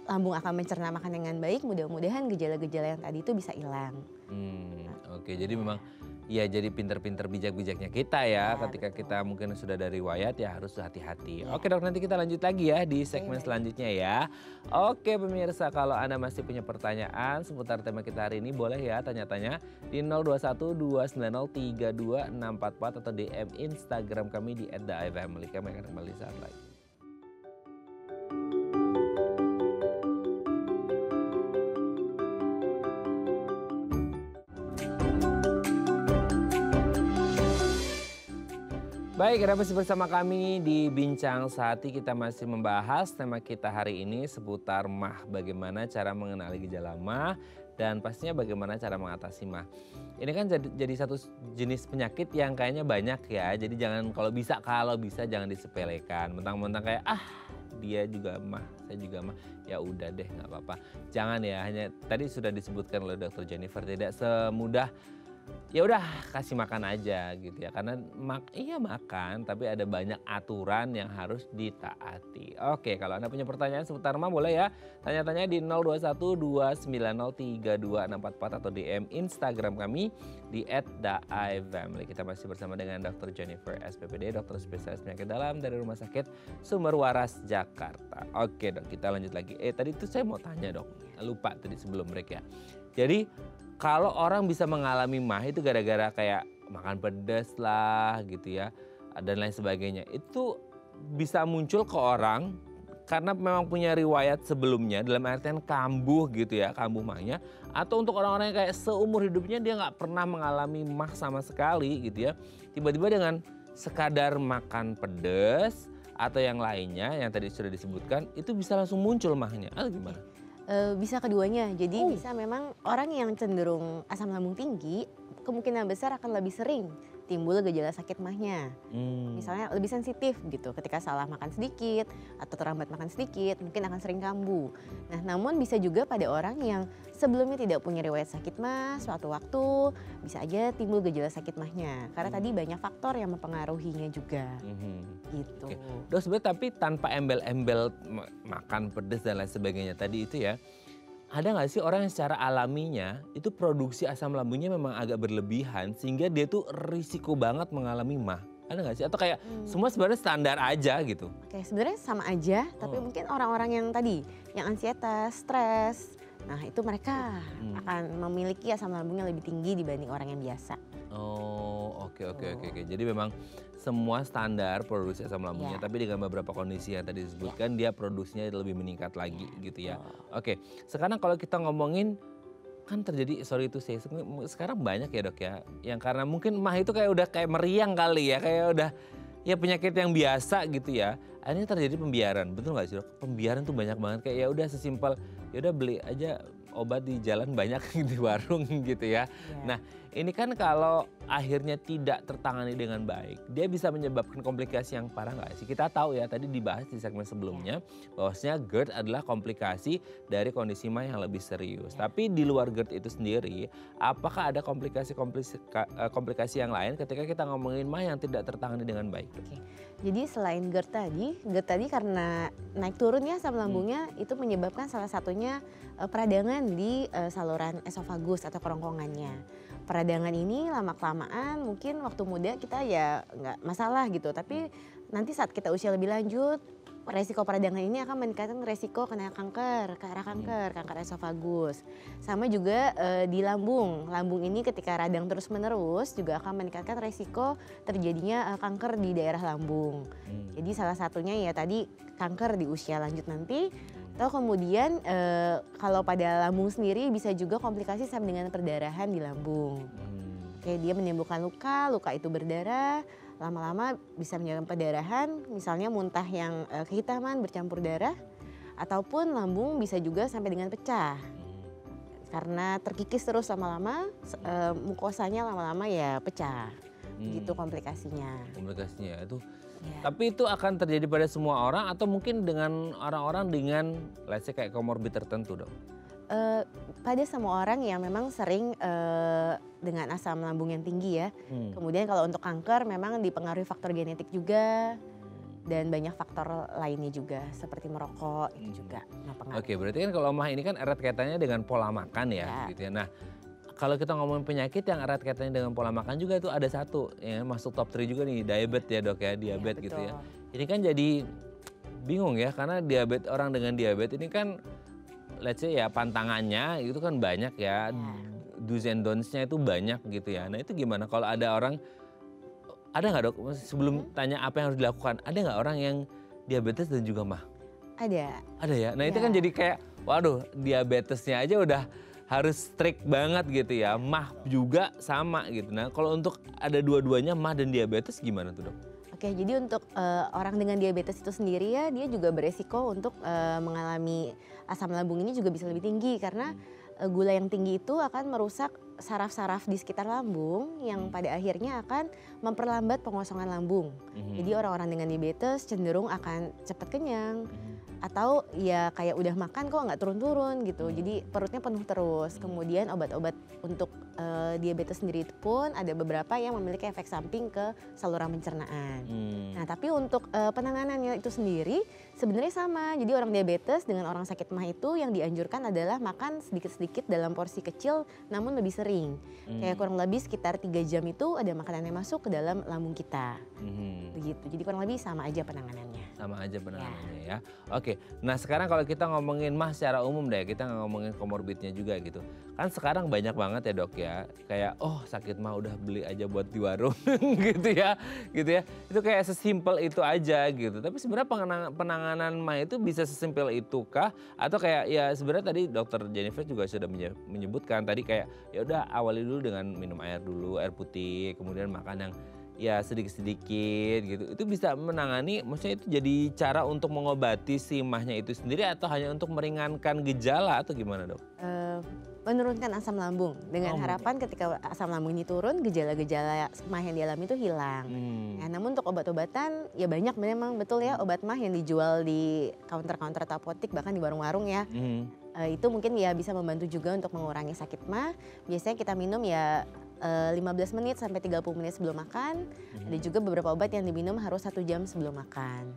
lambung akan mencerna makan dengan baik, mudah-mudahan gejala-gejala yang tadi itu bisa hilang.
Oke, jadi memang ya jadi pinter-pinter bijak-bijaknya kita ya ketika
betul.
kita mungkin sudah dari riwayat ya harus hati-hati. Oke dok, nanti kita lanjut lagi ya di segmen selanjutnya ya. Oke pemirsa, kalau Anda masih punya pertanyaan seputar tema kita hari ini boleh ya tanya-tanya di 0212903244 atau DM Instagram kami di @theifamily. Kami akan kembali saat lagi. Baik, Anda masih bersama kami di Bincang Sehati. Kita masih membahas tema kita hari ini seputar MAH. Bagaimana cara mengenali gejala MAH dan pastinya bagaimana cara mengatasi MAH. Ini kan jadi satu jenis penyakit yang kayaknya banyak ya. Jadi jangan kalau bisa jangan disepelekan. Mentang-mentang kayak dia juga MAH, saya juga MAH. Ya udah deh nggak apa-apa. Jangan ya, hanya tadi sudah disebutkan oleh Dr. Jennifer tidak semudah ya udah kasih makan aja gitu ya, karena makan tapi ada banyak aturan yang harus ditaati. Oke, kalau Anda punya pertanyaan seputar MAH boleh ya tanya-tanya di 0212903244 atau DM Instagram kami di @theifamily. Kita masih bersama dengan Dr. Jennifer SPPD, dokter spesialis penyakit dalam dari Rumah Sakit Sumber Waras Jakarta. Oke dok, kita lanjut lagi. Tadi itu saya mau tanya dok, lupa tadi sebelum break ya. Jadi kalau orang bisa mengalami MAH itu gara-gara kayak makan pedas lah gitu ya dan lain sebagainya. Itu bisa muncul ke orang karena memang punya riwayat sebelumnya dalam artian kambuh gitu ya, kambuh MAH-nya. Atau untuk orang-orang yang kayak seumur hidupnya dia nggak pernah mengalami MAH sama sekali gitu ya. Tiba-tiba dengan sekadar makan pedas atau yang lainnya yang tadi sudah disebutkan itu bisa langsung muncul MAH-nya. Gimana?
Bisa keduanya, jadi bisa memang orang yang cenderung asam lambung tinggi kemungkinan besar akan lebih sering timbul gejala sakit MAH-nya. Misalnya lebih sensitif gitu ketika salah makan sedikit atau terlambat makan sedikit mungkin akan sering kambuh. Nah namun bisa juga pada orang yang sebelumnya tidak punya riwayat sakit MAH, suatu waktu bisa aja timbul gejala sakit MAH-nya. Karena tadi banyak faktor yang mempengaruhinya juga. Gitu.
Oke. Dok sebenarnya tapi tanpa embel-embel makan pedas dan lain sebagainya tadi itu ya. Ada nggak sih orang yang secara alaminya itu produksi asam lambungnya memang agak berlebihan sehingga dia tuh risiko banget mengalami MAH? Ada nggak sih? Atau kayak semua sebenarnya standar aja gitu?
Oke, sebenarnya sama aja, tapi mungkin orang-orang yang tadi, yang ansietas, stres, nah itu mereka akan memiliki asam lambung yang lebih tinggi dibanding orang yang biasa.
Oke. Jadi memang semua standar produksi asam lambungnya, tapi dengan beberapa kondisi yang tadi disebutkan dia produksinya lebih meningkat lagi gitu ya. Oke, sekarang kalau kita ngomongin kan terjadi, sekarang banyak ya dok ya, yang karena mungkin MAH itu kayak udah kayak meriang kali ya, kayak udah ya penyakit yang biasa gitu ya. Akhirnya terjadi pembiaran, betul nggak sih dok? Pembiaran tuh banyak banget, kayak ya udah sesimpel ya udah beli aja obat di jalan banyak di warung gitu ya. Nah ini kan kalau akhirnya tidak tertangani dengan baik, dia bisa menyebabkan komplikasi yang parah nggak sih? Kita tahu ya tadi dibahas di segmen sebelumnya bahwasanya GERD adalah komplikasi dari kondisi MAH yang lebih serius. Tapi di luar GERD itu sendiri, apakah ada komplikasi yang lain ketika kita ngomongin MAH yang tidak tertangani dengan baik?
Oke. Jadi selain GERD tadi karena naik turunnya asam lambungnya itu menyebabkan salah satunya peradangan di saluran esofagus atau kerongkongannya. Peradangan ini lama-kelamaan mungkin waktu muda kita ya nggak masalah gitu. Tapi nanti saat kita usia lebih lanjut, resiko peradangan ini akan meningkatkan resiko kena kanker, ke arah kanker esofagus. Sama juga di lambung. Lambung ini ketika radang terus-menerus juga akan meningkatkan resiko terjadinya kanker di daerah lambung. Jadi salah satunya ya tadi kanker di usia lanjut nanti. Atau kemudian kalau pada lambung sendiri bisa juga komplikasi sampai dengan perdarahan di lambung. Kayak dia menimbulkan luka, luka itu berdarah, lama-lama bisa menyebabkan perdarahan, misalnya muntah yang kehitaman bercampur darah, ataupun lambung bisa juga sampai dengan pecah. Karena terkikis terus lama-lama, mukosanya lama-lama ya pecah. Gitu komplikasinya.
Komplikasinya itu.
Ya.
Tapi itu akan terjadi pada semua orang atau mungkin dengan orang-orang dengan let's say kayak komorbid tertentu dok?
Pada semua orang yang memang sering dengan asam lambung yang tinggi ya. Kemudian kalau untuk kanker memang dipengaruhi faktor genetik juga. Dan banyak faktor lainnya juga seperti merokok itu juga mempengaruhi.
Oke, berarti kan kalau mah ini kan erat kaitannya dengan pola makan ya, gitu ya. Nah, kalau kita ngomongin penyakit yang erat kaitannya dengan pola makan juga itu ada satu yang masuk top 3 juga nih, diabetes ya dok ya, diabetes gitu ya. Ini kan jadi bingung ya karena diabetes, orang dengan diabetes ini kan let's say ya pantangannya itu kan banyak ya, do's and don'ts-nya itu banyak gitu ya. Nah itu gimana kalau ada orang, ada nggak dok, sebelum tanya apa yang harus dilakukan, ada nggak orang yang diabetes dan juga mah?
Ada.
Ada ya? Nah itu kan jadi kayak, waduh diabetesnya aja udah harus strict banget gitu ya, mah juga sama gitu. Nah kalau untuk ada dua-duanya mah dan diabetes gimana tuh dok?
Oke, jadi untuk orang dengan diabetes itu sendiri ya, dia juga beresiko untuk mengalami asam lambung ini juga bisa lebih tinggi karena gula yang tinggi itu akan merusak saraf-saraf di sekitar lambung yang pada akhirnya akan memperlambat pengosongan lambung. Jadi orang-orang dengan diabetes cenderung akan cepat kenyang atau ya kayak udah makan kok nggak turun-turun gitu. Jadi perutnya penuh terus. Kemudian obat-obat untuk diabetes sendiri pun ada beberapa yang memiliki efek samping ke saluran pencernaan. Nah tapi untuk penanganannya itu sendiri sebenarnya sama. Jadi orang diabetes dengan orang sakit mah itu yang dianjurkan adalah makan sedikit-sedikit dalam porsi kecil namun lebih sering. Kayak kurang lebih sekitar 3 jam itu ada makanan yang masuk ke dalam lambung kita. Begitu. Jadi kurang lebih sama aja penanganannya.
Sama aja penanganannya ya. Oke, nah sekarang kalau kita ngomongin mah secara umum deh, kita ngomongin komorbidnya juga gitu. Kan sekarang banyak banget ya dok ya, kayak oh sakit mah udah beli aja buat di warung gitu ya. Itu kayak sesimpel itu aja gitu. Tapi sebenarnya penanganan mah itu bisa sesimpel itu kah? Atau kayak ya sebenarnya tadi dokter Jennifer juga sudah menyebutkan tadi kayak ya udah awali dulu dengan minum air dulu, air putih, kemudian makan yang ya sedikit-sedikit gitu. Itu bisa menangani, maksudnya itu jadi cara untuk mengobati si mahnya itu sendiri atau hanya untuk meringankan gejala atau gimana dok?
Menurunkan asam lambung dengan harapan ketika asam lambung ini turun gejala-gejala mah yang dialami itu hilang. Ya, namun untuk obat-obatan ya banyak memang betul ya obat mah yang dijual di counter-counter atau apotik bahkan di warung-warung ya. Itu mungkin ya bisa membantu juga untuk mengurangi sakit mah. Biasanya kita minum ya 15 menit sampai 30 menit sebelum makan. Ada juga beberapa obat yang diminum harus 1 jam sebelum makan.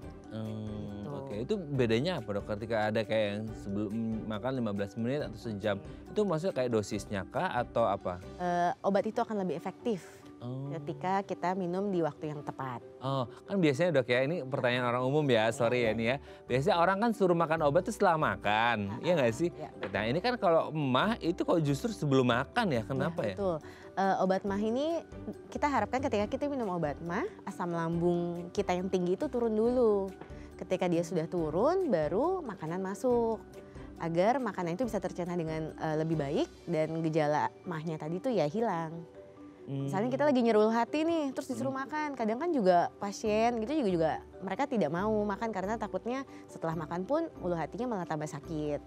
Oke, itu bedanya apa dok? Ketika ada kayak yang sebelum makan 15 menit atau sejam, itu maksudnya kayak dosisnya kah atau apa?
Obat itu akan lebih efektif ketika kita minum di waktu yang tepat.
Oh, kan biasanya dok ya, ini pertanyaan orang umum ya, sorry ya ini ya. Biasanya orang kan suruh makan obat itu setelah makan, iya nggak sih? Nah ini kan kalau mah itu kok justru sebelum makan ya, kenapa ya?
Betul. Obat mah ini kita harapkan ketika kita minum obat mah, asam lambung kita yang tinggi itu turun dulu. Ketika dia sudah turun, baru makanan masuk. Agar makanan itu bisa tercerna dengan lebih baik dan gejala mahnya tadi itu ya hilang. Misalnya kita lagi nyerul hati nih, terus disuruh makan. Kadang kan juga pasien gitu juga mereka tidak mau makan karena takutnya setelah makan pun ulu hatinya malah tambah sakit.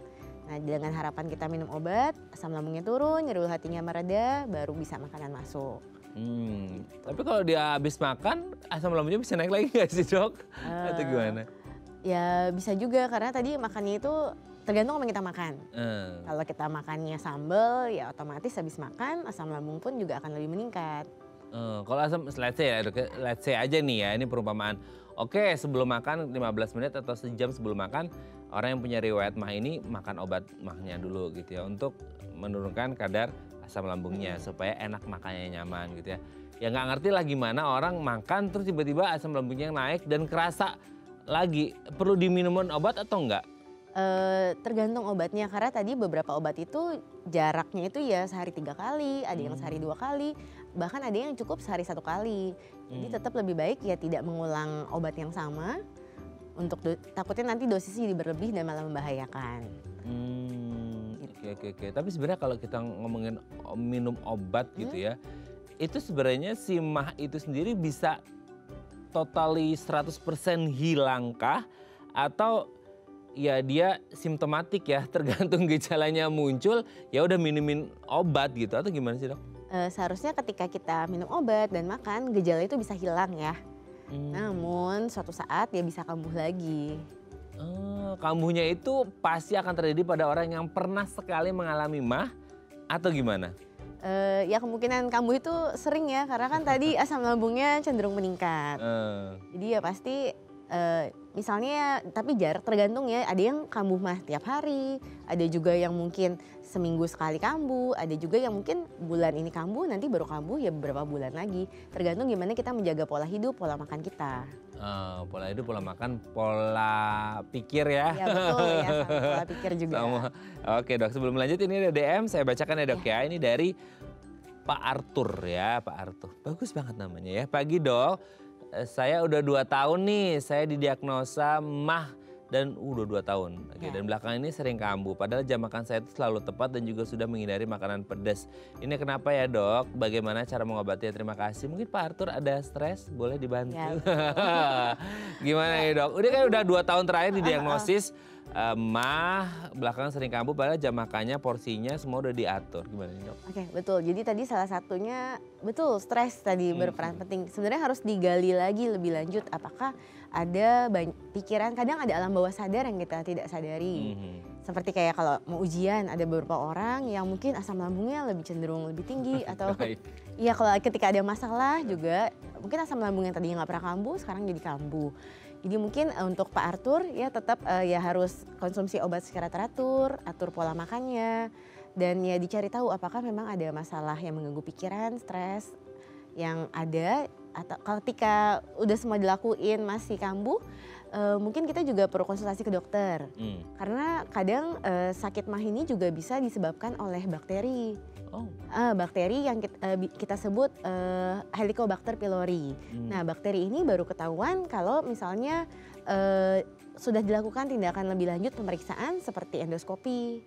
Nah dengan harapan kita minum obat, asam lambungnya turun, nyerul hatinya mereda, baru bisa makanan masuk.
Tapi kalau dia habis makan, asam lambungnya bisa naik lagi nggak sih dok? Atau gimana?
Ya bisa juga karena tadi makannya itu tergantung apa yang kita makan. Kalau kita makannya sambal ya otomatis habis makan asam lambung pun juga akan lebih meningkat.
Kalau asam, let's say ya, let's say aja nih ya, ini perumpamaan. Oke, sebelum makan 15 menit atau sejam sebelum makan, orang yang punya riwayat mah ini makan obat mahnya dulu gitu ya untuk menurunkan kadar asam lambungnya supaya enak makannya nyaman gitu ya. Ya nggak ngerti lah gimana orang makan terus tiba-tiba asam lambungnya naik dan kerasa lagi. Perlu diminum obat atau enggak?
Tergantung obatnya karena tadi beberapa obat itu jaraknya itu ya sehari 3 kali, ada yang sehari 2 kali, bahkan ada yang cukup sehari 1 kali. Jadi tetap lebih baik ya tidak mengulang obat yang sama. takutnya nanti dosisnya jadi berlebih dan malah membahayakan.
Oke. Tapi sebenarnya kalau kita ngomongin minum obat gitu ya, itu sebenarnya si MAH itu sendiri bisa totally 100% hilangkah? Atau ya dia simptomatik ya, tergantung gejalanya muncul, ya udah minumin obat gitu atau gimana sih dok?
Seharusnya ketika kita minum obat dan makan, gejala itu bisa hilang ya. Namun suatu saat dia bisa kambuh lagi.
Kambuhnya itu pasti akan terjadi pada orang yang pernah sekali mengalami MAH atau gimana?
Ya kemungkinan kambuh itu sering ya, karena kan tadi asam lambungnya cenderung meningkat. Jadi ya pasti misalnya, tapi tergantung ya, ada yang kambuh mah tiap hari, ada juga yang mungkin seminggu sekali kambuh, ada juga yang mungkin bulan ini kambuh, nanti baru kambuh ya beberapa bulan lagi. Tergantung gimana kita menjaga pola hidup, pola makan kita.
Pola hidup, pola makan, pola pikir ya.
Ya betul ya, sama pola pikir juga.
Oke dok, sebelum lanjut ini ada DM, saya bacakan ya dok ya. Ini dari Pak Arthur ya, Pak Arthur. Bagus banget namanya ya. Pagi dok, saya udah 2 tahun nih, saya didiagnosa MAH dan udah 2 tahun. Oke, dan belakangan ini sering kambuh. Padahal jam makan saya itu selalu tepat dan juga sudah menghindari makanan pedas. Ini kenapa ya dok? Bagaimana cara mengobatinya? Terima kasih. Mungkin Pak Arthur ada stres, boleh dibantu. Ya, gimana ya dok? Udah 2 tahun terakhir didiagnosis MAH, belakangan sering kambuh, padahal jam makannya, porsinya semua udah diatur. Gimana nih dok?
Oke, betul. Jadi tadi salah satunya betul stres tadi berperan penting. Sebenarnya harus digali lagi lebih lanjut apakah ada pikiran, kadang ada alam bawah sadar yang kita tidak sadari. Seperti kayak kalau mau ujian, ada beberapa orang yang mungkin asam lambungnya lebih cenderung lebih tinggi atau iya, kalau ketika ada masalah juga mungkin asam lambung yang tadinya nggak pernah kambuh sekarang jadi kambuh. Jadi mungkin untuk Pak Arthur ya tetap ya harus konsumsi obat secara teratur, atur pola makannya, dan ya dicari tahu apakah memang ada masalah yang mengganggu pikiran, stres yang ada, atau ketika udah semua dilakuin masih kambuh, mungkin kita juga perlu konsultasi ke dokter. Karena kadang sakit MAH ini juga bisa disebabkan oleh bakteri. Bakteri yang kita sebut Helicobacter pylori. Nah, bakteri ini baru ketahuan kalau misalnya sudah dilakukan tindakan lebih lanjut pemeriksaan seperti endoskopi.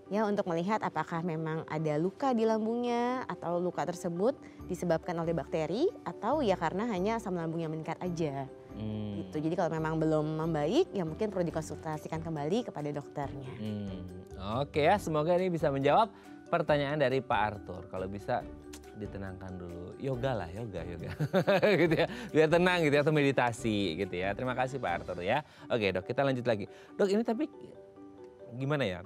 Ya, untuk melihat apakah memang ada luka di lambungnya atau luka tersebut disebabkan oleh bakteri atau ya karena hanya asam lambung yang meningkat aja. Gitu. Jadi kalau memang belum membaik ya mungkin perlu dikonsultasikan kembali kepada dokternya.
Oke ya, semoga ini bisa menjawab pertanyaan dari Pak Arthur. Kalau bisa ditenangkan dulu, yoga gitu ya, biar tenang gitu ya, atau meditasi gitu ya. Terima kasih Pak Arthur ya. Oke dok, kita lanjut lagi. Dok, ini tapi gimana ya?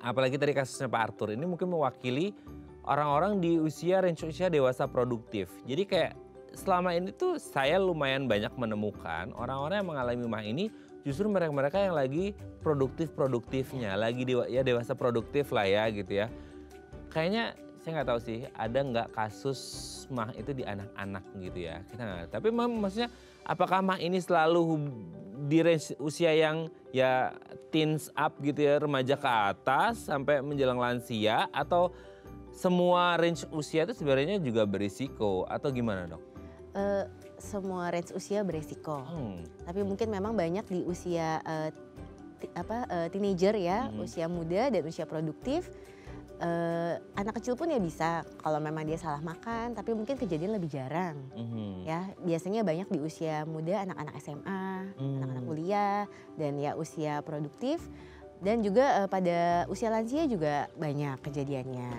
Apalagi tadi kasusnya Pak Arthur, ini mungkin mewakili orang-orang di range usia dewasa produktif. Jadi kayak selama ini tuh saya lumayan banyak menemukan orang-orang yang mengalami MAH ini justru mereka-mereka yang lagi produktifnya, lagi dewasa produktif lah ya gitu ya. Kayaknya saya nggak tahu sih ada nggak kasus MAH itu di anak-anak gitu ya. Kita nggak. Tapi maksudnya apakah MAH ini selalu di range usia yang ya teens up gitu ya, remaja ke atas sampai menjelang lansia, atau semua range usia itu sebenarnya juga berisiko atau gimana dok?
Semua range usia beresiko. Tapi mungkin memang banyak di usia teenager ya, usia muda dan usia produktif. Anak kecil pun ya bisa kalau memang dia salah makan, tapi mungkin kejadian lebih jarang. Ya, biasanya banyak di usia muda, anak-anak SMA, anak-anak kuliah, dan ya usia produktif. Dan juga pada usia lansia juga banyak kejadiannya.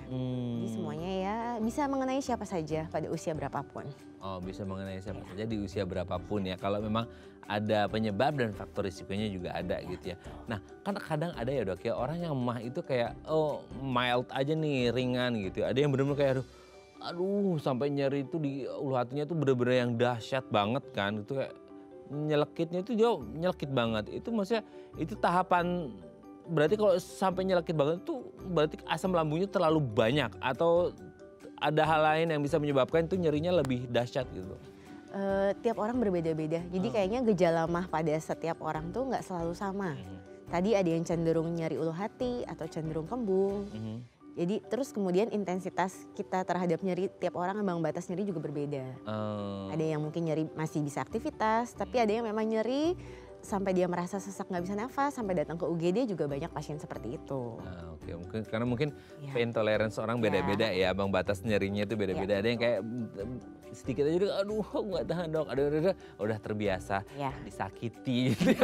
Jadi semuanya ya bisa mengenai siapa saja pada usia berapapun.
Oh, bisa mengenai siapa saja di usia berapapun ya. Kalau memang ada penyebab dan faktor risikonya juga ada gitu ya. Nah, kan kadang ada ya dok ya, orang yang MAH itu kayak mild aja nih, ringan gitu. Ada yang benar-benar kayak aduh sampai nyeri itu di ulu hatinya tuh bener-bener yang dahsyat banget kan. Itu kayak nyelekitnya itu jauh nyelekit banget. Itu maksudnya itu tahapan. Berarti kalau sampai nyelekit banget itu berarti asam lambungnya terlalu banyak atau ada hal lain yang bisa menyebabkan itu nyerinya lebih dahsyat gitu?
Tiap orang berbeda-beda. Jadi kayaknya gejala MAH pada setiap orang tuh nggak selalu sama. Tadi ada yang cenderung nyeri ulu hati atau cenderung kembung. Jadi terus kemudian intensitas kita terhadap nyeri tiap orang memang batas nyeri juga berbeda. Ada yang mungkin nyeri masih bisa aktivitas, tapi ada yang memang nyeri sampai dia merasa sesak nggak bisa nafas, sampai datang ke UGD juga banyak pasien seperti itu.
Nah, oke, karena mungkin
Ya.
pain tolerance orang beda-beda ya, Bang, batas nyerinya itu beda-beda.
Ya,
Ada yang kayak sedikit aja udah, aduh aku nggak tahan dok, aduh, udah terbiasa
Ya.
disakiti, gitu.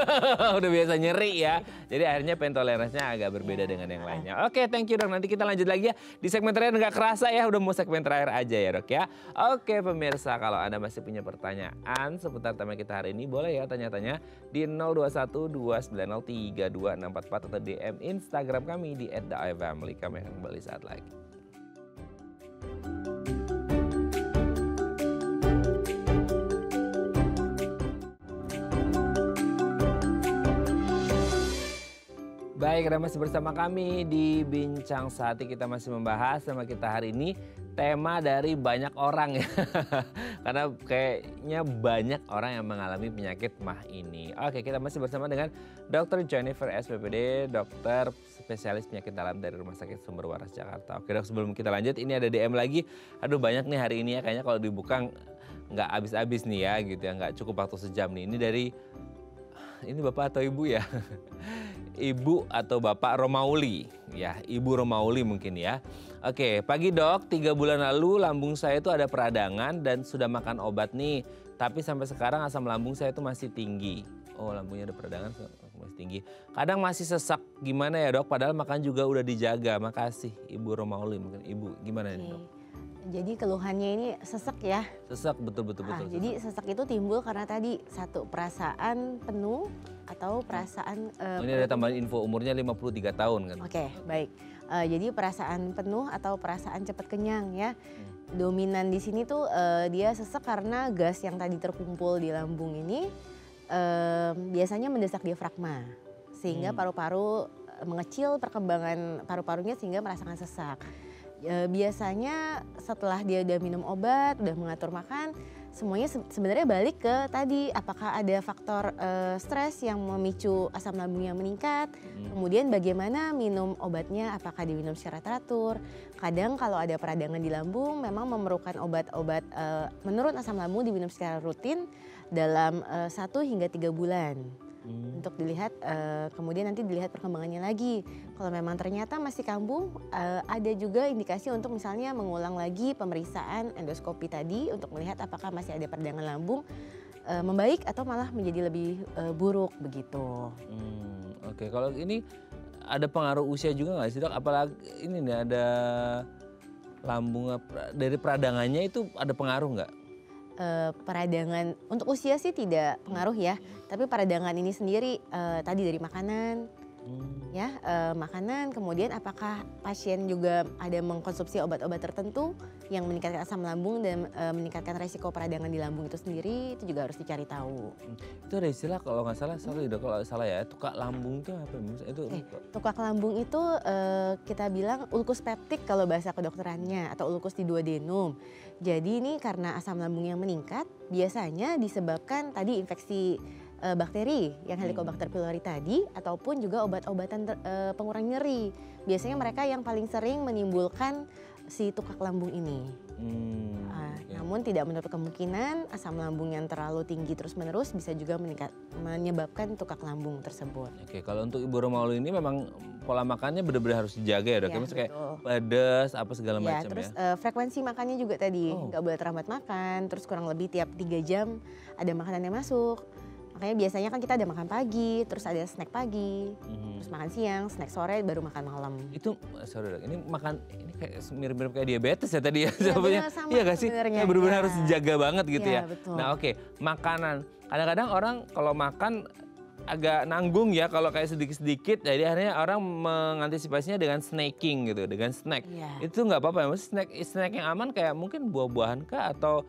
Udah biasa nyeri ya. Jadi akhirnya pain tolerance-nya agak berbeda dengan yang lainnya. Oke, thank you dok. Nanti kita lanjut lagi ya di segmen terakhir, nggak kerasa ya, udah mau segmen terakhir aja ya dok ya. Oke pemirsa, kalau Anda masih punya pertanyaan seputar tema kita hari ini, boleh ya tanya-tanya di 0212903264 atau DM Instagram kami di @theifamily. Kami akan kembali saat lagi. Baik, Anda masih bersama kami di Bincang Sehati. Kita masih membahas sama kita hari ini tema dari banyak orang ya. Karena kayaknya banyak orang yang mengalami penyakit MAH ini. Oke, kita masih bersama dengan Dr. Jennifer SPPD, dokter spesialis penyakit dalam dari Rumah Sakit Sumber Waras Jakarta. Oke dok, sebelum kita lanjut, ini ada DM lagi. Aduh banyak nih hari ini ya, kayaknya kalau dibuka nggak habis-habis nih ya gitu ya. Nggak cukup waktu sejam nih. Ini dari, ini bapak atau ibu ya? Ibu atau Bapak Romauli, ya Ibu Romauli mungkin ya. Oke, pagi dok, 3 bulan lalu lambung saya itu ada peradangan dan sudah makan obat nih. Tapi sampai sekarang asam lambung saya itu masih tinggi. Oh, lambungnya ada peradangan masih tinggi. Kadang masih sesak, gimana ya dok? Padahal makan juga udah dijaga. Makasih Ibu Romauli, mungkin Ibu gimana nih dok?
Jadi keluhannya ini sesek ya.
Sesak, betul.
Jadi sesak itu timbul karena tadi satu perasaan penuh atau perasaan
ini ada tambahan info, umurnya 53 tahun kan?
Oke, baik. Jadi perasaan penuh atau perasaan cepat kenyang ya. Dominan di sini tuh dia sesek karena gas yang tadi terkumpul di lambung ini biasanya mendesak diafragma sehingga paru-paru mengecil, perkembangan paru-parunya sehingga merasakan sesak. Biasanya setelah dia udah minum obat, udah mengatur makan, semuanya sebenarnya balik ke tadi apakah ada faktor stres yang memicu asam lambung yang meningkat, kemudian bagaimana minum obatnya, apakah diminum secara teratur. Kadang kalau ada peradangan di lambung memang memerlukan obat-obat menurun asam lambung diminum secara rutin dalam 1 hingga 3 bulan. Untuk dilihat, kemudian nanti dilihat perkembangannya lagi. Kalau memang ternyata masih kambuh, ada juga indikasi untuk misalnya mengulang lagi pemeriksaan endoskopi tadi untuk melihat apakah masih ada peradangan lambung membaik atau malah menjadi lebih buruk begitu.
Oke, kalau ini ada pengaruh usia juga nggak sih dok? Apalagi ini nih ada lambung dari peradangannya itu ada pengaruh nggak?
Peradangan untuk usia sih tidak pengaruh ya, tapi peradangan ini sendiri tadi dari makanan, ya makanan, kemudian apakah pasien juga ada mengkonsumsi obat-obat tertentu yang meningkatkan asam lambung dan meningkatkan resiko peradangan di lambung itu sendiri, itu juga harus dicari tahu.
Itu ada istilah kalau nggak salah, sorry dok kalau salah ya, tukak lambung itu apa? Itu
tukak lambung itu kita bilang ulkus peptik kalau bahasa kedokterannya atau ulkus di duodenum. Jadi ini karena asam lambung yang meningkat biasanya disebabkan tadi infeksi bakteri yang Helicobacter pylori tadi ataupun juga obat-obatan pengurang nyeri. Biasanya mereka yang paling sering menimbulkan si tukak lambung ini. Namun tidak menutup kemungkinan asam lambung yang terlalu tinggi terus-menerus bisa juga menyebabkan tukak lambung tersebut.
Oke, kalau untuk Ibu Romauli ini memang pola makannya benar-benar harus dijaga ya dok?
Ya,
kayak pedas apa segala macam
terus,
ya?
frekuensi makannya juga tadi nggak boleh terlambat makan, terus kurang lebih tiap 3 jam ada makanan yang masuk. Makanya biasanya kan kita ada makan pagi, terus ada snack pagi, terus makan siang, snack sore, baru makan malam.
Itu, sorry dok, ini makan, ini kayak mirip-mirip kayak diabetes ya tadi ya?
Iya, sama
iya gak sih?
sebenarnya.
Benar-benar harus dijaga banget gitu ya?
Betul.
Nah oke, makanan. Kadang-kadang orang kalau makan agak nanggung ya kalau kayak sedikit-sedikit, jadi akhirnya orang mengantisipasinya dengan snacking gitu, dengan snack. Itu nggak apa-apa ya, maksudnya snack yang aman kayak mungkin buah-buahan kah atau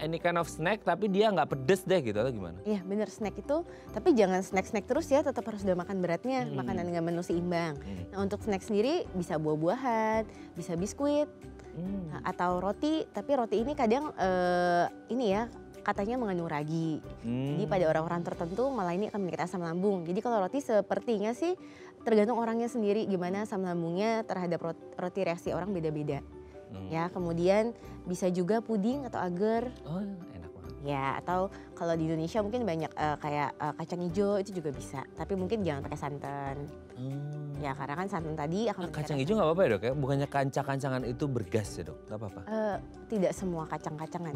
any kind of snack tapi dia nggak pedes deh gitu atau gimana? Iya
bener, snack itu, tapi jangan snack-snack terus ya, tetap harus udah makan beratnya, makanan dengan menu seimbang. Nah untuk snack sendiri bisa buah-buahan, bisa biskuit, atau roti, tapi roti ini kadang ini ya, katanya mengandung ragi. Jadi pada orang-orang tertentu malah ini akan meningkatkan asam lambung. Jadi kalau roti sepertinya sih tergantung orangnya sendiri gimana asam lambungnya terhadap roti, reaksi orang beda-beda. Ya, kemudian bisa juga puding atau agar.
Oh, enak banget.
Ya, atau kalau di Indonesia mungkin banyak kayak kacang hijau itu juga bisa. Tapi mungkin jangan pakai santan. Ya karena kan santan tadi akan
Kacang hijau nggak apa-apa ya dok ya? Bukannya kancangan itu bergas ya dok? Nggak apa-apa?
Tidak semua kacang-kacangan.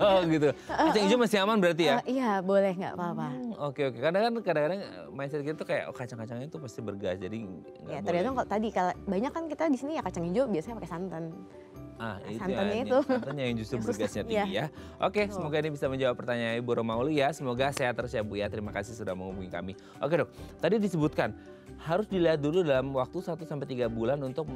Oh gitu. Kacang hijau masih aman berarti ya?
Iya boleh nggak apa-apa.
Oke. Kadang-kadang mindset kita tuh kayak kacang-kacangnya itu pasti bergas, jadi nggak
Ya
boleh.
tergantung kalau tadi kalau banyak kan kita di sini ya kacang hijau biasanya pakai santan.
Itu
santannya
ya,
itu.
santannya yang justru
Yang susah,
bergasnya tinggi ya. Oke, semoga ini bisa menjawab pertanyaan Ibu Romauli ya. Semoga sehat terus ya Bu ya. Terima kasih sudah menghubungi kami. Oke dok, tadi disebutkan harus dilihat dulu dalam waktu 1 sampai 3 bulan untuk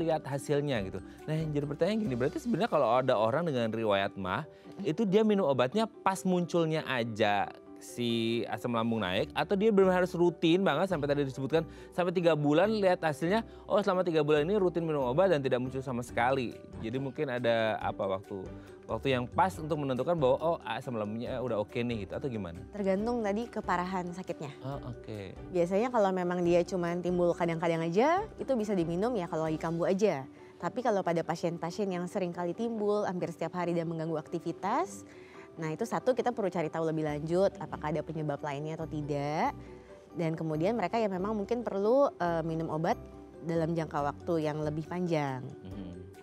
lihat hasilnya gitu. Nah yang jadi pertanyaan gini, berarti sebenarnya kalau ada orang dengan riwayat MAH, itu dia minum obatnya pas munculnya aja si asam lambung naik, atau dia benar harus rutin banget sampai tadi disebutkan sampai 3 bulan lihat hasilnya, oh selama 3 bulan ini rutin minum obat dan tidak muncul sama sekali. Jadi mungkin ada waktu yang pas untuk menentukan bahwa oh asam lambungnya udah oke nih gitu, atau gimana?
Tergantung tadi keparahan sakitnya.
Oke.
Biasanya kalau memang dia cuma timbul kadang-kadang aja, itu bisa diminum ya kalau lagi kambuh aja. Tapi kalau pada pasien-pasien yang sering kali timbul hampir setiap hari dan mengganggu aktivitas, nah itu satu kita perlu cari tahu lebih lanjut apakah ada penyebab lainnya atau tidak. Dan kemudian mereka yang memang mungkin perlu minum obat dalam jangka waktu yang lebih panjang.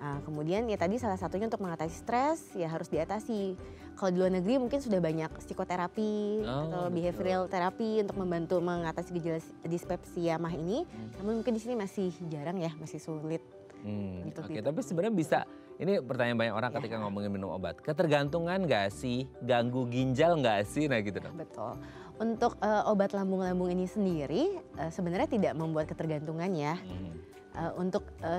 Kemudian ya tadi salah satunya untuk mengatasi stres ya harus diatasi. Kalau di luar negeri mungkin sudah banyak psikoterapi atau behavioral terapi untuk membantu mengatasi gejala dispepsia MAH ini. Namun mungkin di sini masih jarang ya, masih sulit.
Oke, tapi sebenarnya bisa, ini pertanyaan banyak orang ketika ngomongin minum obat. Ketergantungan nggak sih? Ganggu ginjal nggak sih? Nah gitu dong.
Betul. Untuk obat lambung-lambung ini sendiri sebenarnya tidak membuat ketergantungan ya.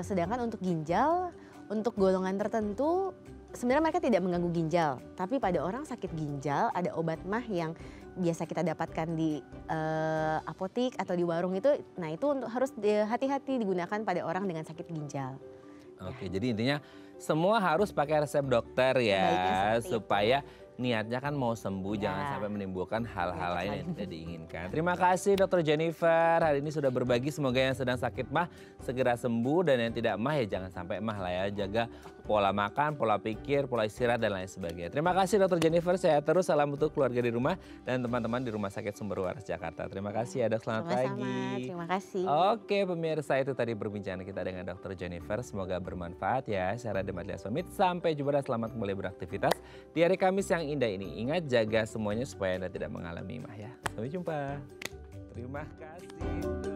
Sedangkan untuk ginjal, untuk golongan tertentu sebenarnya mereka tidak mengganggu ginjal. Tapi pada orang sakit ginjal ada obat MAH yang biasa kita dapatkan di apotik atau di warung itu. Nah itu harus hati-hati digunakan pada orang dengan sakit ginjal.
Oke, jadi intinya semua harus pakai resep dokter ya, supaya niatnya kan mau sembuh, jangan sampai menimbulkan hal-hal lain yang tidak diinginkan. Terima kasih Dr. Jennifer, hari ini sudah berbagi, semoga yang sedang sakit MAH segera sembuh dan yang tidak MAH ya jangan sampai MAH lah ya, jaga pola makan, pola pikir, pola istirahat dan lain sebagainya. Terima kasih Dr. Jennifer, sehat terus, salam untuk keluarga di rumah dan teman-teman di Rumah Sakit Sumber Waras Jakarta. Terima kasih ya dok, selamat pagi.
Terima kasih.
Oke pemirsa, itu tadi perbincangan kita dengan Dr. Jennifer, semoga bermanfaat ya. Saya Raden Madlias pamit, sampai jumpa dan selamat kembali beraktivitas di hari Kamis yang indah ini. Ingat jaga semuanya supaya Anda tidak mengalami MAH ya. Sampai jumpa. Terima kasih.